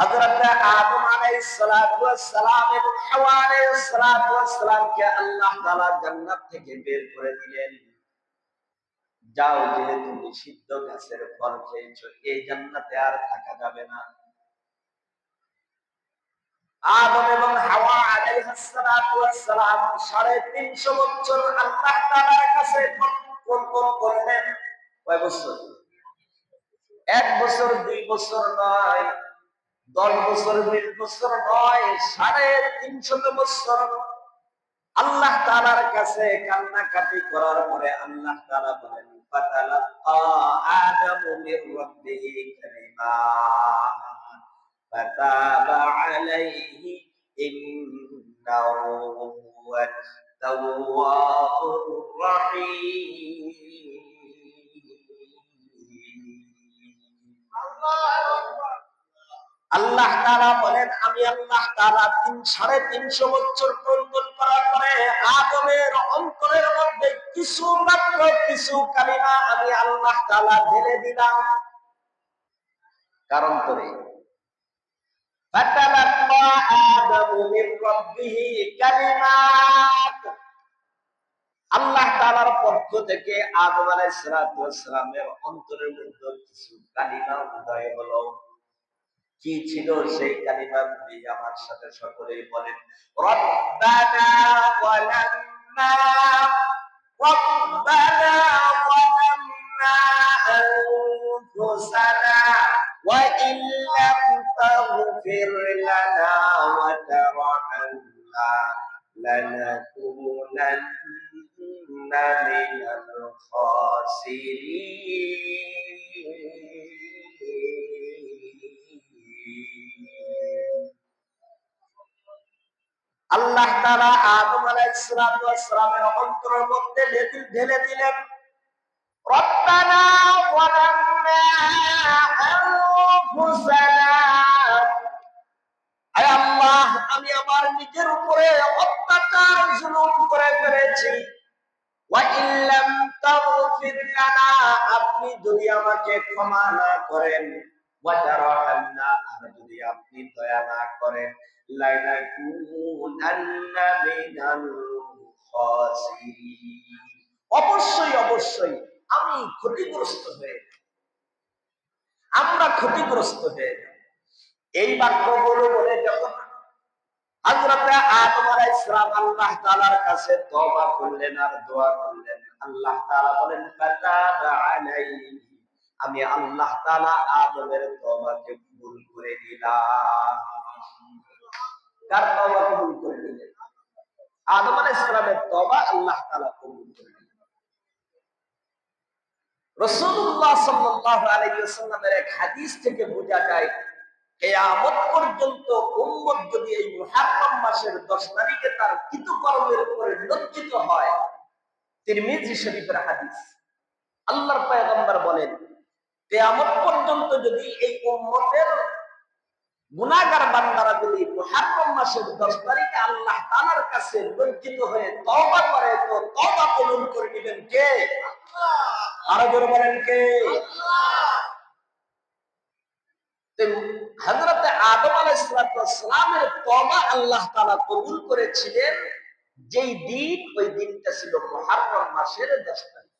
হযরত আদম আলাইহিস সালাতু ওয়াস সালাম এবং হাওয়া আলাইহিস সালাতু ওয়াস সালামকে আল্লাহ তাআলা জান্নাত থেকে বের করে দিলেন। যাও, যেহেতু নিষিদ্ধ গাছের ফল খেয়েছো, এই জান্নাতে আর থাকা যাবে না। আদম এবং হাওয়া আলাইহিস সালাতু ওয়াস সালাম 350 বছর আল্লাহ তাআলার কাছে কর্তব্য করলেন। কয় বছর? 1 বছর 2 বছর নয়, 10 বছর 20 বছর নয়, 350 বছর আল্লাহ তাআলার কাছে কান্নাকাটি করার পরে আল্লাহ তাআলা বলেন, ফাতালাক্কা আদামু মির রাব্বিহি কালিমাত ফাতাবা আলাইহি ইন্নাহু হুয়াত তাওয়াবুর রহিম। আল্লাহ তাআলা বলেন, আমি আল্লাহ তাআলা 350 বছর কর্তন করার পরে আদমের অন্তরের মধ্যে কিছু মাত্র কিছু কালিমা আমি আল্লাহ তাআলা ঢেলে দিলাম। কারণ করে ফাতালাক্কা আদামু মির রাব্বিহি কালিমাত, আল্লাহ তাআলার পক্ষ থেকে আদম আলাইহিস সালাতু ওয়াস সালামের অন্তরের মধ্যে কিছু কালিমা উদয় হলো। কি ছিল সেই কালিমাগুলি? আমার সাথে সকলেই বলেন, রব্বানা ওয়ালামনা আনফুসানা ওয়া ইল্লাম তাগফির লানা ওয়া তারহামনা লানাকুনান্না মিনাল খাসিরিন। আল্লাহ তাআলা আদম আলাইহিস সালাতু ওয়াস সালামের অন্তরের মধ্যে ঢেলে দিলেন, রব্বানা ওয়ালামনা আনফুসানা, আয় আল্লাহ, আমি আমার নিজের উপরে অত্যাচার জুলুম করে ফেলেছি। ওয়া ইল্লাম তাগফির লানা, আপনি যদি আমাকে ক্ষমা না করেন, ওয়া তারহামনা, আর যদি আপনি দয়া না করেন, লানাকুনান্না মিনাল খাসিরিন, অবশ্যই অবশ্যই আমি ক্ষতিগ্রস্ত হয়ে যাব, আমরা ক্ষতিগ্রস্ত হয়ে যাব। এই বাক্যগুলো বলে যখন হযরত আদম আলাইহিস সালাম আল্লাহ তাআলার কাছে তওবা করলেন আর দোয়া করলেন, আল্লাহ তাআলা বলেন, ফাতাবা আলাইহি, আমি আল্লাহ তাআলা আদমের তওবাকে কবুল করে নিলাম। কার তওবা কবুল করে নিলেন? আদম আলাইহিস সালামের তওবা আল্লাহ তাআলা কবুল করে নিলেন। রাসূলুল্লাহ সাল্লাল্লাহু আলাইহি ওয়াসাল্লামের এক হাদিস থেকে বোঝা যায়, কিয়ামত পর্যন্ত উম্মত যদি এই মুহররম মাসের 10 তারিখে তার কৃতকর্মের উপরে লজ্জিত হয়, তিরমিজি শরীফের হাদিস, আল্লাহর পয়গম্বর বলেন, কিয়ামত পর্যন্ত যদি এই উম্মতের গুনাহগার বান্দারা যদি মুহররম মাসের 10 তারিখে আল্লাহ তাআলার কাছে লজ্জিত হয়ে তওবা করে, তো তওবা কবুল করে নেবেন কে? আল্লাহ। আরো জোরে বলেন, কে? আল্লাহ। হযরত আদম আলাইহিস সালামের তওবা আল্লাহ তাআলা কবুল করেছিলেন যেই দিন, ওই দিনটা ছিল মুহররম মাসের 10 তারিখ।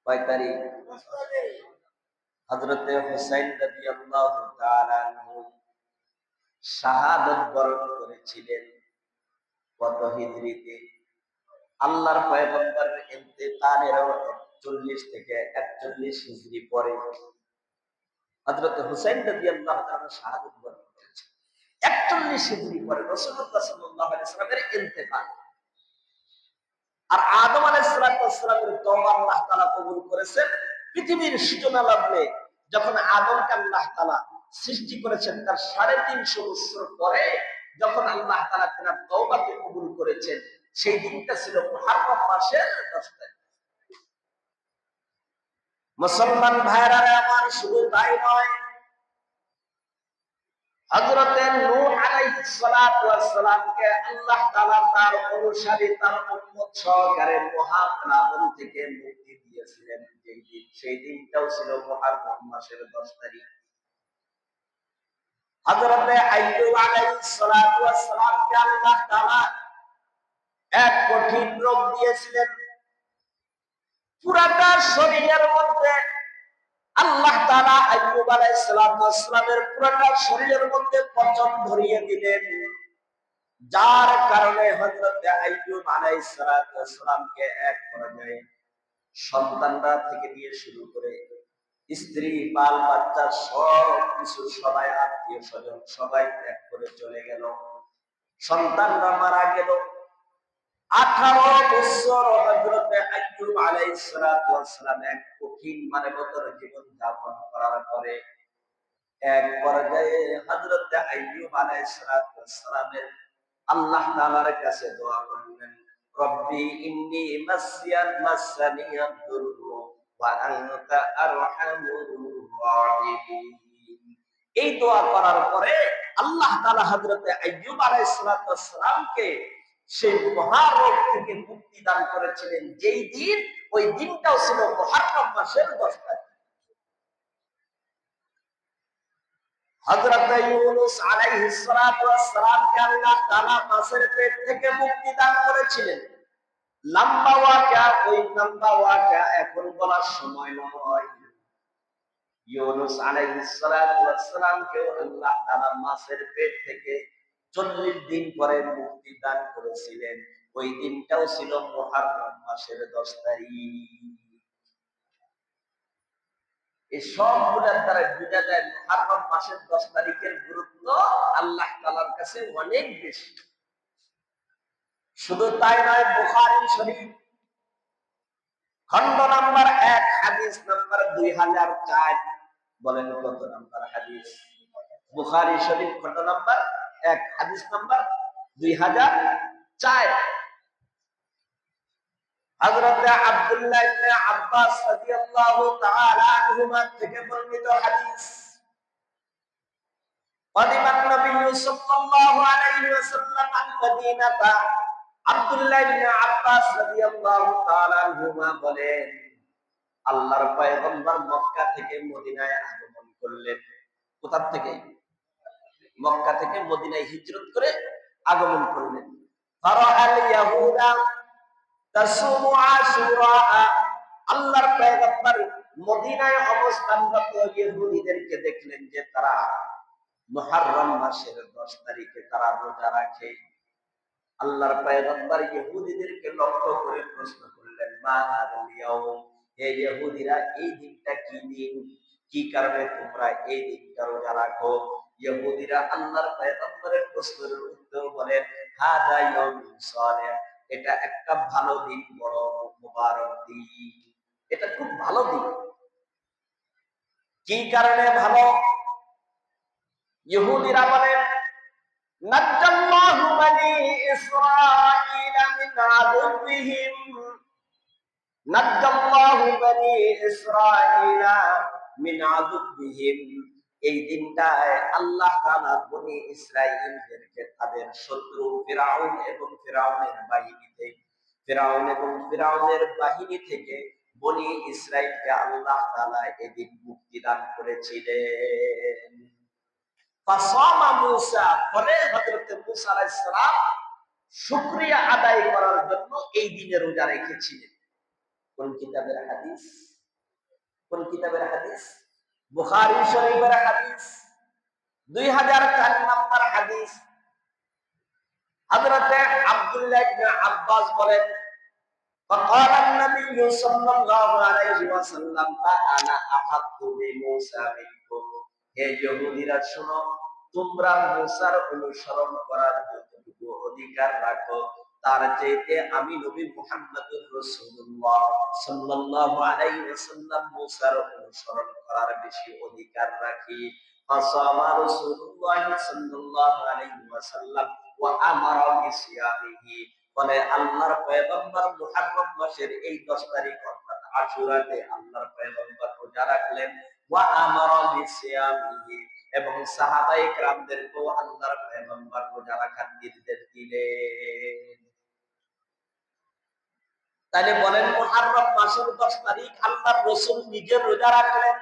কয় তারিখ? 10 তারিখ। হযরত হুসাইন রাদিয়াল্লাহু তাআলা আনহু শাহাদাত বরণ করেছিলেন কত হিজরিতে? আল্লাহর পয়গম্বরের ইন্তেকালের 40 থেকে 41 হিজরি পরে হযরত হুসাইন রাদিয়াল্লাহু তাআলা শাহাদাত বরণ করেছেন। 41 হিজরি পরে রাসূলুল্লাহ সাল্লাল্লাহু আলাইহি ওয়াসাল্লামের ইন্তেকাল। আর আদম আলাইহিস সালামের তওবা আল্লাহ তাআলা কবুল করেছেন পৃথিবীর সূচনা লগ্নে, যখন আদমকে আল্লাহ তাআলা সৃষ্টি করেছেন তার 350 বছর পরে যখন আল্লাহ তাআলা তার তওবাকে কবুল করেছেন, সেই দিনটা ছিল মুহররম মাসের 10 তারিখ। মুসলমান ভাইরা আমার, শুধু তাই নয়, হযরত নূহ আলাইহিস সালাতু ওয়াস সালামকে আল্লাহ তাআলা তার অনুসারী, তার উম্মত সহকারে মহাপ্লাবন থেকে মুক্তি দিয়েছিলেন যেই দিন, সেই দিনটাও ছিল মুহররম মাসের 10 তারিখ। হযরতে আইয়ুব আলাইহিস সালাতু ওয়াস সালামকে আল্লাহ তাআলা এক কঠিন রোগ দিয়েছিলেন। পুরাটা শরীরের মধ্যে আল্লাহ তাআলা আইয়ুব আলাইহিস সালাতু ওয়াস সালামের পুরাটা শরীরের মধ্যে পচন ধরিয়ে দিলেন, যার কারণে হযরতে আইয়ুব আলাইহিস সালাতু ওয়াস সালামকে এক পর্যায়ে সন্তানরা থেকে নিয়ে শুরু করে স্ত্রী, বাল বাচ্চা সব কিছু, সবাই আত্মীয় স্বজন সবাই ত্যাগ করে চলে গেল। সন্তানরা মারা গেল। 18 বছর হযরতে আইয়ুব আলাইহিস সালাতু ওয়াস সালাম এক কঠিন মানবতার জীবন যাপন করার পরে এক পর্যায়ে হযরতে আইয়ুব আলাইহিস সালাতু ওয়াস সালামের আল্লাহ তাআলার কাছে দোয়া করলেন, রব্বি ইন্নী মাসানিয়াদ দুররু ওয়া আনতা আরহামুর রাহিমিন। এই দোয়া করার পরে আল্লাহ তাআলা হযরতে আইয়ুব আলাইহিস সালাতু ওয়াস সালামকে সেই মহারোগ থেকে মুক্তি দান করেছিলেন। যেই দিন, ওই দিনটাও ছিল মুহররম মাসের 10 তারিখ। হযরত ইউনূস আলাইহিস সালাতু ওয়াস সালামকে আল্লাহ তাআলা মাছের পেট থেকে মুক্তি দান করেছিলেন। লম্বা ওয়াকিয়া, ওই লম্বা ওয়াকিয়া এখন বলার সময় নয়। ইউনূস আলাইহিস সালাতু ওয়াস সালামকে আল্লাহ তাআলা মাছের পেট থেকে 40 দিন পরে মুক্তি দান করেছিলেন। ওই দিনটাও ছিল মুহররম মাসের 10 তারিখ। এই সবগুলোর দ্বারা বোঝা যায় মুহররম মাসের 10 তারিখের গুরুত্ব আল্লাহ তাআলার কাছে অনেক বেশি। শুধু তাই নয়, বুখারী শরীফ খণ্ড নাম্বার 1 হাদিস নাম্বার 2004, বলেন কত নাম্বার হাদিস? বুখারী শরীফ খণ্ড নাম্বার 1 হাদিস নাম্বার 2004। হযরত আব্দুল্লাহ ইবনে আব্বাস রাদিয়াল্লাহু তাআলা আনহুমা থেকে বর্ণিত হাদিস, কদিমান নবী সাল্লাল্লাহু আলাইহি ওয়াসাল্লাম আল-মদিনাতা। আব্দুল্লাহ ইবনে আব্বাস রাদিয়াল্লাহু তাআলা আনহুমা বলেন, আল্লাহর পয়গম্বর মক্কা থেকে মদিনায় আগমন করলেন। কোথা থেকে? মক্কা থেকে মদিনায় হিজরত করে আগমন করলেন। ফারাআল ইয়াহুদা তাসুমু আশুরা। আল্লাহর পয়গম্বর মদিনায় অবস্থানরত ইহুদিদেরকে দেখলেন যে তারা মুহররম মাসের 10 তারিখে তারা রোজা রাখে। আল্লাহর পয়গম্বর ইহুদিদেরকে লক্ষ্য করে প্রশ্ন করলেন, মা হাযাল ইয়াউম, হে ইহুদিরা, এই দিনটা কি দিন? কি কারণে তোমরা এই দিনটা রোজা রাখো? ইহুদিরা আল্লাহর পয়গম্বরের প্রশ্নের উত্তর বলেন, হাযা ইয়াউমুন সালিহ, এটা একটা ভালো দিন, বড় মুবারক দিন, এটা খুব ভালো দিন। কি কারণে ভালো? ইহুদিরা বলেন, নাজ্জাল্লাহু বানি ইসরাঈলা মিন আদুবিহিম, নাজ্জাল্লাহু বানি ইসরাঈলা মিন আদুবিহিম। এই দিনটায় আল্লাহ তাআলা বনি ইসরাঈলদেরকে তাদের শত্রু ফিরআউন এবং ফিরআউনের বাহিনী থেকে বনি ইসরাঈলকে আল্লাহ তাআলা এদিন মুক্তি দান করেছিলেন। ফাসামা মূসা, ফলে হযরত মূসা আলাইহিস সালাম শুকরিয়া আদায় করার জন্য এই দিনে রোজা রেখেছিলেন। কোন কিতাবের হাদিস? কোন কিতাবের হাদিস? বুখারী শরীফের হাদিস, 2004 নম্বর হাদিস। হযরত আব্দুল্লাহ ইবনে আব্বাস বলেন, فقال النبي صلى الله عليه وسلم فانا احق بموسى منكم। হে ইহুদিরা, শোনো, তোমরা মূসার অনুসরণ করার যতটুকু অধিকার রাখো, তার চাইতে আমি নবী মুহাম্মদুর রাসূলুল্লাহ সাল্লাল্লাহু আলাইহি ওয়াসাল্লাম মূসার অনুসরণ করার বেশি অধিকার রাখি। ফাসামা রাসূলুল্লাহ সাল্লাল্লাহু আলাইহি ওয়াসাল্লাম ওয়া আমারা বিসিয়ামিহি। বলে আল্লাহর পয়গম্বর মুহররম মাসের এই 10 তারিখ অর্থাৎ আশুরাতে আল্লাহর পয়গম্বর রোজা রাখলেন। ওয়া আমারা বিসিয়ামিহি, এবং সাহাবায়ে কেরামদেরকেও আল্লাহর পয়গম্বর রোজা রাখার নির্দেশ দিলেন। তাহলে বলেন, মুহররম মাসের 10 তারিখ আল্লাহর রাসূল নিজে রোজা রাখলেন,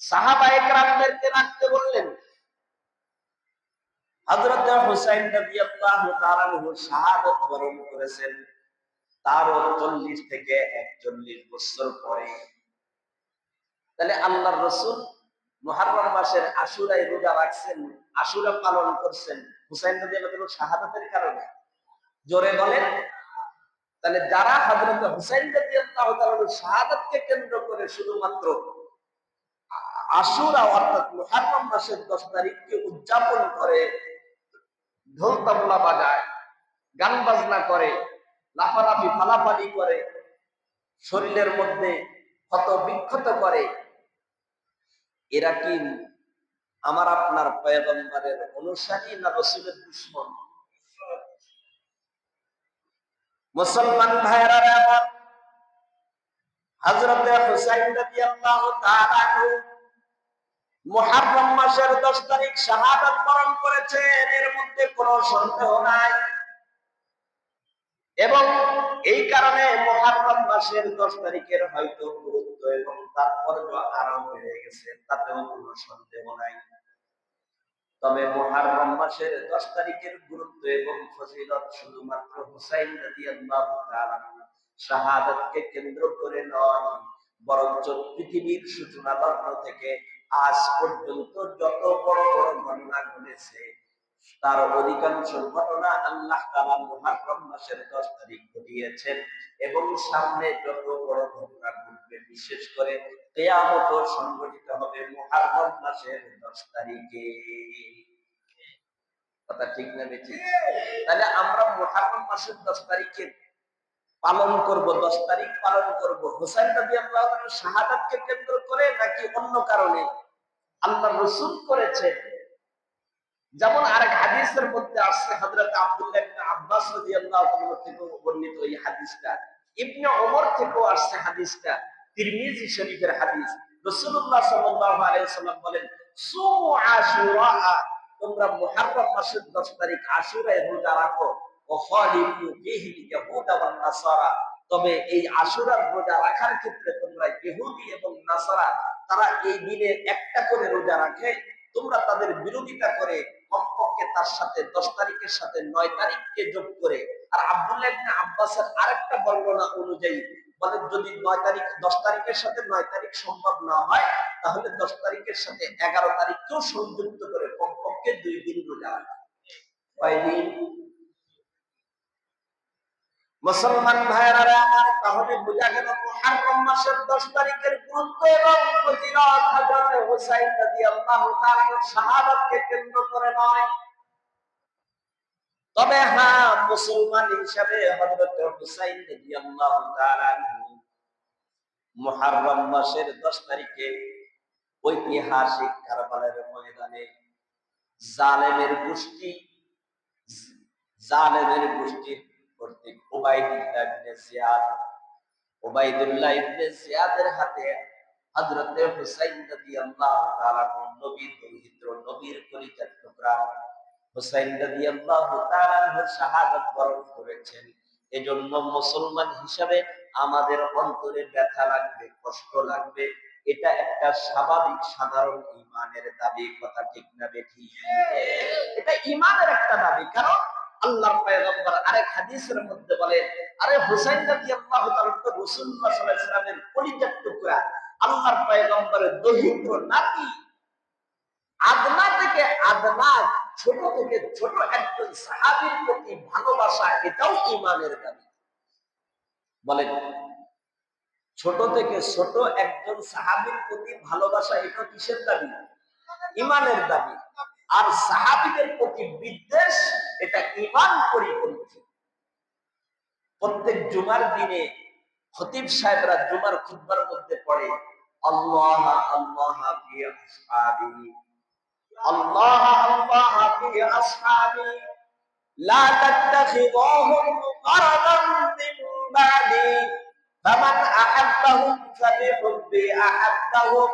সাহাবায়ে কেরামদেরকে রাখতে বললেন। হযরত হুসাইন রাদিয়াল্লাহু তাআলা আনহু শাহাদাত বরণ করেছেন তারও 40 থেকে 41 বছর পরে। তাহলে আল্লাহর রাসূল মুহররম মাসের আশুরায় রোজা রাখছেন, আশুরা পালন করছেন হুসাইন রাদিয়াল্লাহু তাআলা শাহাদাতের কারণে। জোরে বলেন। তাহলে যারা হযরত হুসাইন রাদিয়াল্লাহু তাআলার শাহাদাতকে কেন্দ্র করে শুধুমাত্র আশুরা অর্থাৎ মুহররম মাসের 10 তারিখকে উদযাপন করে, ঢোল তবলা বাজায়, গান বাজনা করে, লাফালাফি ফালাফালি করে, শরীরের মধ্যে ক্ষত বিক্ষত করে, এরা কি আমার আপনার পয়গম্বরের অনুসারী না রাসূলের দুশমন? মুসলমান ভাইরা আমার, হযরত হুসাইন রাদিয়াল্লাহু তাআলা আনহু মুহররম মাসের 10 তারিখ শাহাদাত বরণ করেছেন, এর মধ্যে কোনো সন্দেহ নাই। এবং এই কারণে মুহররম মাসের 10 তারিখের হয়তো গুরুত্ব এবং তাৎপর্য আরো বেড়ে গেছে, তাতেও কোনো সন্দেহ নাই। তবে মুহররম মাসের 10 তারিখের গুরুত্ব এবং ফজিলত শুধুমাত্র হুসাইন রাদিয়াল্লাহু তাআলা শাহাদাতকে কেন্দ্র করে নয়, বরঞ্চ পৃথিবীর সূচনা লগ্ন থেকে আজ পর্যন্ত যত বড় বড় ঘটনা ঘটেছে তার অধিকাংশ ঘটনা আল্লাহ তাআলা মুহররম মাসের 10 তারিখ ঘটিয়েছেন। এবং সামনে যত বড় ঘটনা ঘটবে, বিশেষ করে কিয়ামত সংঘটিত হবে মুহররম মাসের 10 তারিখে। কথা ঠিক না বেঠিক? তাহলে আমরা মুহররম মাসের 10 তারিখে পালন করব, 10 তারিখ পালন করব হুসাইন রাদিয়াল্লাহু তাআলার শাহাদাতকে কেন্দ্র করে নাকি অন্য কারণে? আল্লাহর রাসূল করেছে। যেমন আরেক হাদিসের মধ্যে আসছে, হযরত আব্দুল্লাহ ইবনে আব্বাস রাদিয়াল্লাহু তাআলা থেকে বর্ণিত এই হাদিসটা, ইবনে ওমর থেকেও আসছে হাদিসটা, তিরমিজি শরীফের হাদিস। রাসূলুল্লাহ সাল্লাল্লাহু আলাইহি ওয়াসাল্লাম বলেন, সুমু আশুরা, তোমরা মুহররম মাসের 10 তারিখ আশুরায় রোজা রাখো, ওয়া খালিফু ফীহি ইয়াহুদা ওয়ান নাসারা, তবে এই আশুরার রোজা রাখার ক্ষেত্রে তোমরা ইহুদি এবং নাসারা, তারা এই দিনে একটা করে রোজা রাখে, তোমরা তাদের বিরোধিতা করে কমপক্ষে তার সাথে 10 তারিখের সাথে 9 তারিখকে যোগ করে। আর আব্দুল্লাহ ইবনে আব্বাসের আরেকটা বর্ণনা অনুযায়ী বলেন, যদি 9 তারিখ 10 তারিখের সাথে 9 তারিখ সম্ভব না হয়, তাহলে 10 তারিখের সাথে 11 তারিখকেও সংযুক্ত করে কমপক্ষে 2 দিন রোজা রাখা। কয়দিন? মুসলমান ভাইরা আমার, তাহলে বোঝা গেল মুহররম মাসের 10 তারিখের গুরুত্ব এবং ফজিলত হযরত হুসাইন রাদিয়াল্লাহু তাআলার শাহাদাতকে কেন্দ্র করে নয়। তবে হ্যাঁ, মুসলমান হিসাবে হযরত হুসাইন রাদিয়াল্লাহু তাআলা মুহররম মাসের 10 তারিখে ঐতিহাসিক কারবালার ময়দানে জালেমের গোষ্ঠীর কর্তৃক উবাইদুল্লাহ ইবনে জিয়াদের হাতে হযরত হুসাইন রাদিয়াল্লাহু তাআলা নবীর পবিত্র নবীর কলিজার টুকরা হুসাইন রাদিয়াল্লাহু তাআলা শাহাদাত বরণ করেছেন। এজন্য মুসলমান হিসাবে আমাদের অন্তরে ব্যথা লাগবে, কষ্ট লাগবে, এটা একটা স্বাভাবিক সাধারণ ঈমানের দাবি। কথা ঠিক না বেঠিক? এটা ঈমানের একটা দাবি। কারণ আল্লাহর পয়গম্বর আরেক হাদিসের মধ্যে বলেন, আরে হুসাইন রাদিয়াল্লাহু তাআলা তো রাসূলুল্লাহ সাল্লাল্লাহু আলাইহি ওয়াসাল্লামের কলিজার টুকরা, আল্লাহর পয়গম্বরের দহিত্র নাতি। আদনা থেকে আদনা, ছোট থেকে ছোট একজন সাহাবীর প্রতি ভালোবাসা, এটাও ঈমানের দাবি। বলেন, ছোট থেকে ছোট একজন সাহাবীর প্রতি ভালোবাসা, এটা কিসের দাবি? ঈমানের দাবি। আর সাহাবীদের প্রতি বিদ্বেষ, এটা ঈমান পরিপন্থী। প্রত্যেক জুমার দিনে খতিব সাহেবরা জুমার খুতবার মধ্যে পড়ে, আল্লাহ আল্লাহ ফি আসহাবি, আল্লাহ আল্লাহ ফি আসহাবি, লা তাত্তাখিযুহুম মুকাররাদান মিন বাদি, ফামান আহাব্বাহুম ফাবিহুব্বি আহাব্বাহুম,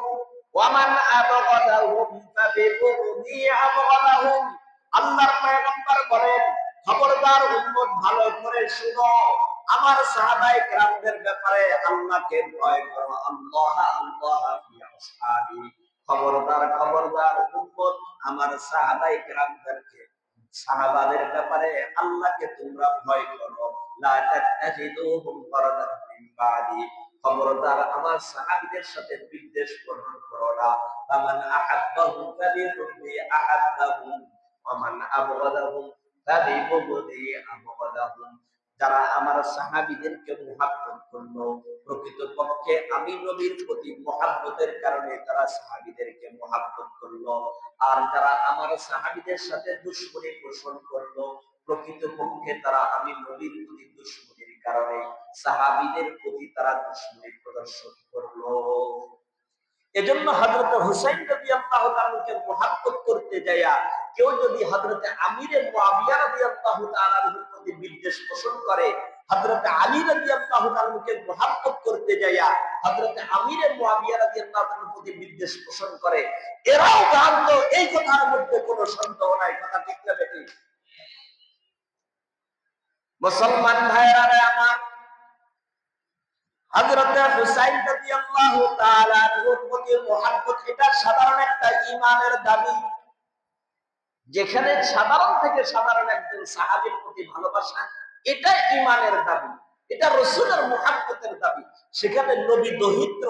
ওয়া মান আবগাদাহুম ফাবিবুগদি আবগাদাহুম। আল্লাহর পয়গম্বর বলেন, খবরদার উম্মত, ভালো করে শুনো, আমার সাহাবায়ে কেরামদের ব্যাপারে আল্লাহকে ভয় করো। আল্লাহ আল্লাহ ফি আসহাবি, খবরদার খবরদার উম্মত, আমার সাহাবায়ে কেরামদেরকে সাহাবাদের ব্যাপারে আল্লাহকে তোমরা ভয় করো, লা তাত্তাখিযুহুম কারাদান মিন বাদি, খবরদার আমার সাহাবীদের সাথে বিদ্বেষ পোষণ করো না। ফামান আহাব্বাহুম ফাবিহুব্বি আহাব্বাহুম ওয়া মান আবগাদাহুম ফাবিবুগদি আবগাদাহুম। যারা আমার সাহাবীদেরকে মুহাব্বত করলো, প্রকৃতপক্ষে আমি নবীর প্রতি মুহাব্বতের কারণে তারা সাহাবীদেরকে মুহাব্বত করলো। আর যারা আমার সাহাবীদের সাথে দুশমনী পোষণ করলো, প্রকৃতপক্ষে তারা আমি নবীর প্রতি দুশমনীর কারণে সাহাবীদের প্রতি তারা দুশমনী প্রদর্শন করলো। এজন্য হযরত হুসাইন রাদিয়াল্লাহু তাআলাকে মুহাব্বত করতে যায়া কেউ যদি হযরত আমিরে মুআবিয়া রাদিয়াল্লাহু তাআলার প্রতি বিদ্বেষ পোষণ করে, হযরত আলী রাদিয়াল্লাহু তাআলাকে মুহাব্বত করতে যায়া হযরত আমিরে মুআবিয়া রাদিয়াল্লাহু তাআলার প্রতি বিদ্বেষ পোষণ করে, এরাও জানতো এই কথার মধ্যে কোনো সন্দেহ নাই। কথা ঠিক না বেঠিক? মুসলমান ভাইরা আমার, হযরত হুসাইন রাদিয়াল্লাহু তাআলা এর প্রতি মুহাব্বত এটা সাধারণ একটা ঈমানের দাবি। যেখানে সাধারণ থেকে সাধারণ একজন সাহাবীর প্রতি ভালোবাসা, এটা ঈমানের দাবি, এটা রাসূলের মুহাব্বতের দাবি। সেখানে নবী দহিত্র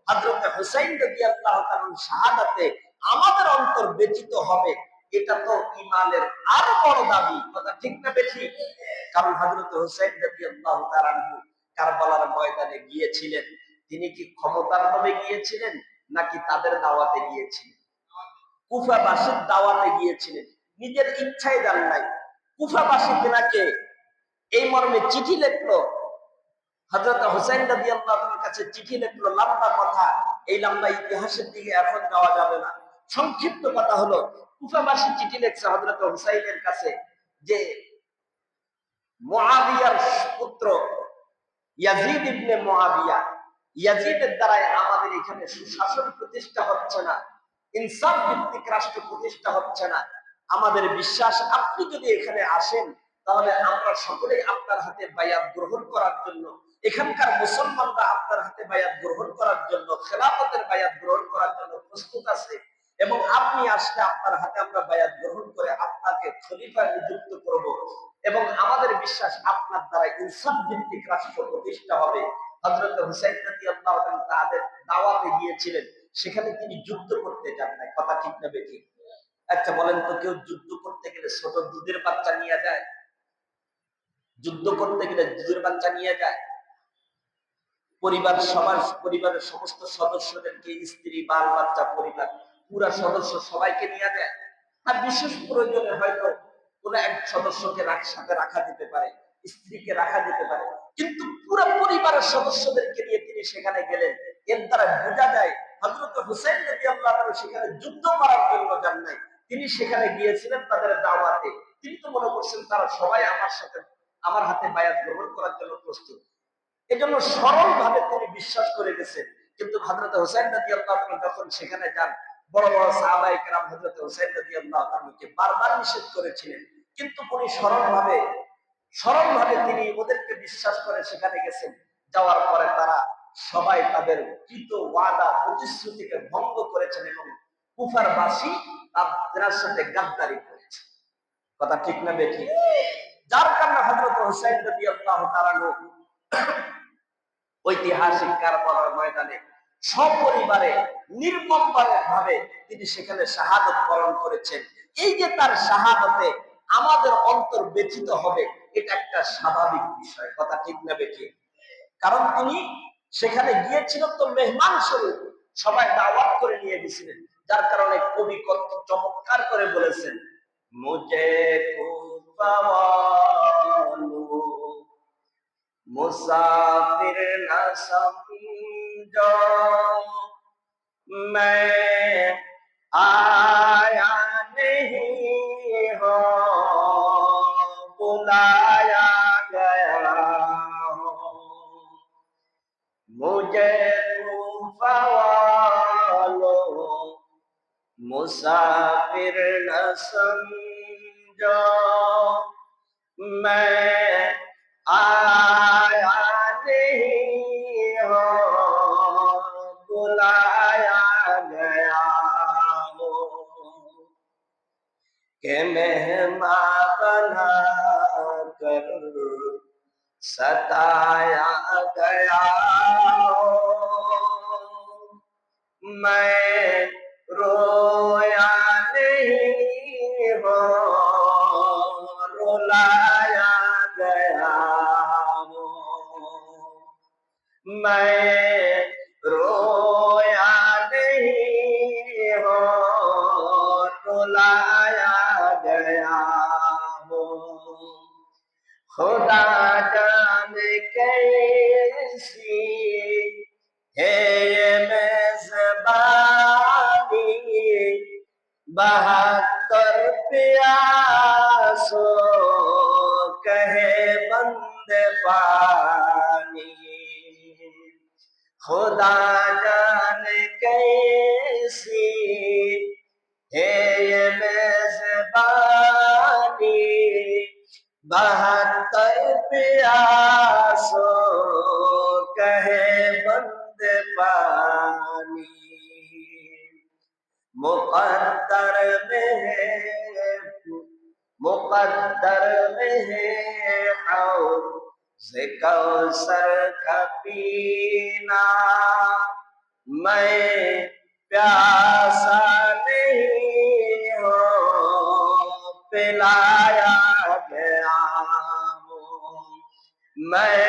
হযরত হুসাইন রাদিয়াল্লাহু তাআলার শাহাদাতে আমাদের অন্তর ব্যথিত হবে, এটা তো ঈমানের আরো বড় দাবি। কথা ঠিক না বেঠিক? কারণ হযরত হুসাইন রাদিয়াল্লাহু তাআলা কারবালার ময়দানে গিয়েছিলেন, তিনি কি ক্ষমতার লোভে গিয়েছিলেন নাকি তাদের দাওয়াতে গিয়েছিলেন? কুফাবাসীর দাওয়াতে গিয়েছিলেন, নিজের ইচ্ছায় যান নাই। কুফাবাসী তেনাকে এই মর্মে চিঠি লিখলো, হযরত হুসাইন রাদিয়াল্লাহু তাআলার কাছে চিঠি লিখলো, লম্বা কথা, এই লম্বা ইতিহাসের দিকে এখন যাওয়া যাবে না। সংক্ষিপ্ত কথা হলো, কুফাবাসী চিঠি লিখছে হযরত হুসাইনের কাছে যে মুআবিয়ার পুত্র ইয়াজিদ ইবনে মুআবিয়া, ইয়াজিদের দ্বারাই আমাদের এখানে সুশাসন প্রতিষ্ঠা হচ্ছে না, ইনসাফ ভিত্তিক রাষ্ট্র প্রতিষ্ঠা হচ্ছে না। আমাদের বিশ্বাস আপনি যদি এখানে আসেন তাহলে আমরা সকলেই আপনার হাতে বায়াত গ্রহণ করার জন্য, এখানকার মুসলমানরা আপনার হাতে বায়াত গ্রহণ করার জন্য, খেলাফতের বায়াত গ্রহণ করার জন্য প্রস্তুত আছে। এবং আপনি আসলে আপনার হাতে আমরা বায়াত গ্রহণ করে আপনাকে খলিফা নিযুক্ত করব। এবং আমাদের বিশ্বাস আপনার দ্বারা ইনসাফ ভিত্তিক রাষ্ট্র প্রতিষ্ঠা হবে। হযরত হুসাইন রাদিয়াল্লাহু তাআলা তাদের দাওয়াতে গিয়েছিলেন, সেখানে তিনি যুদ্ধ করতে যান নাই। কথা ঠিক না বেঠিক? আচ্ছা বলেন তো, কেউ যুদ্ধ করতে গেলে ছোট দুধের বাচ্চা নিয়ে যায়? যুদ্ধ করতে গেলে দুধের বাচ্চা নিয়ে যায়? পরিবারের সমস্ত সদস্যদেরকে, স্ত্রী, বাল, বাচ্চা, পরিবার, পুরা সদস্য সবাইকে নিয়ে যায়। আর বিশেষ প্রয়োজনে হয়তো কোন এক সদস্যকে সাথে রাখা যেতে পারে, স্ত্রীকে রাখা যেতে পারে, কিন্তু পুরো পরিবারের সদস্যদেরকে নিয়ে তিনি সেখানে গেলেন। এর দ্বারা বোঝা যায় হযরত হুসাইন রাদিয়াল্লাহু তাআলা সেখানে যুদ্ধ করার জন্য যান নাই, তিনি সেখানে গিয়েছিলেন তাদের দাওয়াতে। তিনি তো মনে করছেন তারা সবাই আমার হাতে বায়াত গ্রহণ করার জন্য প্রস্তুত। এজন্য সরল ভাবে তিনি বিশ্বাস করে গেছেন। কিন্তু হযরত হুসাইন রাদিয়াল্লাহু তাআলা যখন সেখানে যান, বড় বড় সাহাবায়ে কেরাম হযরত হুসাইন রাদিয়াল্লাহু তাআলাকে বারবার নিষেধ করেছিলেন, কিন্তু উনি সরলভাবে তিনি ওদেরকে বিশ্বাস করে সেখানে গেছেন। যাওয়ার পরে তারা সবাই তাদের কৃত ওয়াদা প্রতিশ্রুতিকে ভঙ্গ করেছেন এবং কুফার বাসী তাদের সাথে গাদ্দারি করেছে। কথা ঠিক না বেঠিক? যার কারণে হযরত হুসাইন রাদিয়াল্লাহু তাআলা ঐতিহাসিক কারবালার ময়দানে সপরিবারে নির্মম ভাবে তিনি সেখানে শাহাদত বরণ করেছেন। এই যে তার শাহাদতে আমাদের অন্তর ব্যথিত হবে, এটা একটা স্বাভাবিক বিষয়। কথা ঠিক না বেঠিক? কারণ তিনি সেখানে গিয়েছিলেন তো মেহমান স্বরূপ, সবাই দাওয়াত করে নিয়ে গেছিলেন। যার কারণে কবি কত চমৎকার করে বলেছেন, মুঝে मुसाफिर न समझो, मैं आया नहीं हो, बुलाया गया हो, मुझे तूफा वालो मुसाफिर न समझो, मैं आया नहीं हो, बुलाया गया हो। के मेहमा बना कर सताया गया मैं रोया नहीं हो रुलाया गया मैं रोया नहीं हो रुलाया गया हूँ खुदा जाने कैसी है ये मेजबानी बहत्तर प्यासो कहे बंदे पानी खुदा जाने कैसी है ये मेजबानी बहत्तर प्यासो कहे बंद पानी मुकद्दर में है हौज़ कौसर का पीना मैं प्यासा नहीं हो पिलाया गया हूँ मैं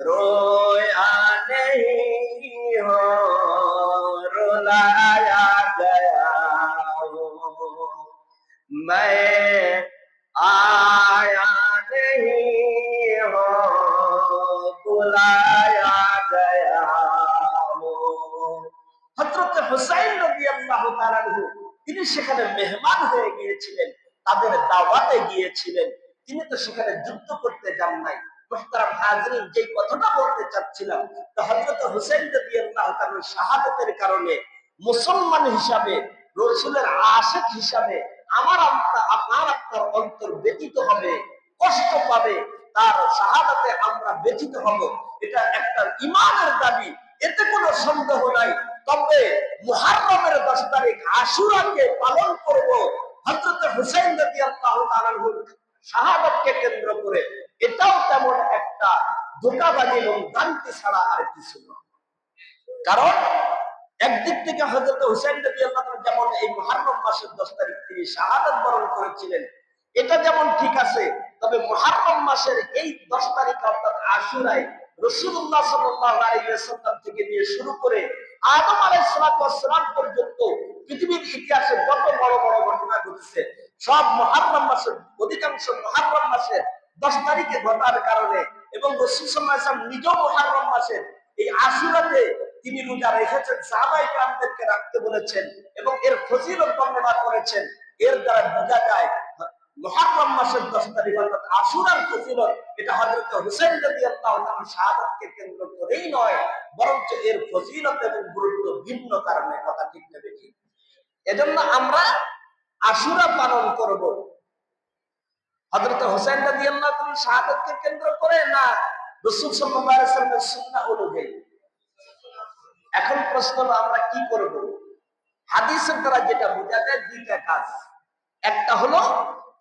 रोया नहीं हो रुलाया गया हूँ मैं आया नहीं हो बुलाया गया हूँ হযরত হুসাইন রাদিয়াল্লাহু তাআলা আনহু তিনি সেখানে মেহমান হয়ে গিয়েছিলেন তাদের দাওয়াতে গিয়েছিলেন তিনি তো সেখানে যুদ্ধ করতে যান নাই মুহতারাম হাজিরিন যে কথাটা বলতে চাচ্ছিলাম তো হযরত হুসাইন রাদিয়াল্লাহু তাআলার শাহাদাতের কারণে মুসলমান হিসাবে রাসূলের আশিক হিসাবে আমার আপনার অন্তর ব্যথিত হবে কষ্ট পাবে তার শাহাদাতে আমরা ব্যথিত হব এটা একটা ঈমানের দাবি এতে কোনো সন্দেহ নাই তবে মুহররমের 10 তারিখ আশুরাকে পালন করব হযরত হুসাইন রাদিয়াল্লাহু তাআলার শাহাদাতকে কেন্দ্র করে এটাও তেমন একটা ধোঁকাবাজি এবং ভ্রান্তি ছাড়া আর কিছু নয় কারণ একদিক থেকে হযরত হুসাইন রাদিয়াল্লাহু তাআলা যেমন এই মুহররম মাসের 10 তারিখ তিনি শাহাদাত বরণ করেছিলেন এটা যেমন ঠিক আছে তবে মুহররম মাসের এই 10 তারিখ অর্থাৎ আশুরায় রাসূলুল্লাহ সাল্লাল্লাহু আলাইহি ওয়াসাল্লাম থেকে নিয়ে শুরু করে আদম আলাইহিস সালাম পর্যন্ত পৃথিবীর ইতিহাসে যত বড় বড় ঘটনা ঘটেছে সব মুহররম মাসের অধিকাংশ মুহররম মাসের 10 তারিখে ঘটার কারণে এবং রাসূল সাল্লাল্লাহু আলাইহি ওয়াসাল্লাম নিজেও মুহররম মাসের এই আশুরাতে তিনি রোজা রেখেছেন সাহাবায়ে কেরামদেরকে রাখতে বলেছেন এবং এর ফজিলত বর্ণনা করেছেন এর দ্বারা বোঝা যায় মুহররম মাসের 10 তারিখ অর্থাৎ আশুরার ফজিলত এটা হযরত হুসাইন রাদিয়াল্লাহু তাআলার শাহাদাতকে কেন্দ্র করেই নয় বরঞ্চ এর ফজিলত এবং গুরুত্ব ভিন্ন কারণে কথা ঠিক নেবে ঠিক এজন্য আমরা আশুরা পালন করব হযরত হুসাইন রাদিয়াল্লাহু তাআলার শাহাদাতকে কেন্দ্র করে না রাসূল সাল্লাল্লাহু আলাইহি ওয়াসাল্লামের সুন্নাহ অনুযায়ী এখন প্রশ্ন হলো আমরা কি করব হাদিসের দ্বারা যেটা বোঝা যায় দুইটা কাজ একটা হলো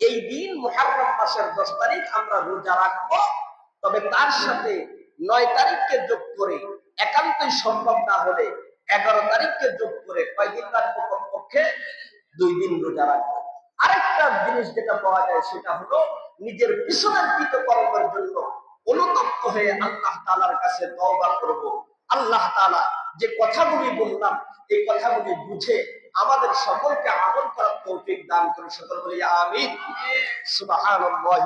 এই দিন মুহররম মাসের 10 তারিখ আমরা রোজা রাখব তবে তার সাথে 9 তারিখকে যোগ করে একান্তই সম্ভব না হলে 11 তারিখকে যোগ করে কয়দিন রাখবো কমপক্ষে 2 দিন রোজা রাখবো আরেকটা জিনিস যেটা পাওয়া যায় সেটা হলো নিজের পিছনের কৃতকর্মের জন্য অনুতপ্ত হয়ে আল্লাহ তাআলার কাছে তওবা করব আল্লাহ তাআলা যে কথাগুলি বললাম এই কথাগুলি বুঝে আমাদের সকলকে আমল করার তৌফিক দান করুন সকল বলি আমিন সুবহানাল্লাহ।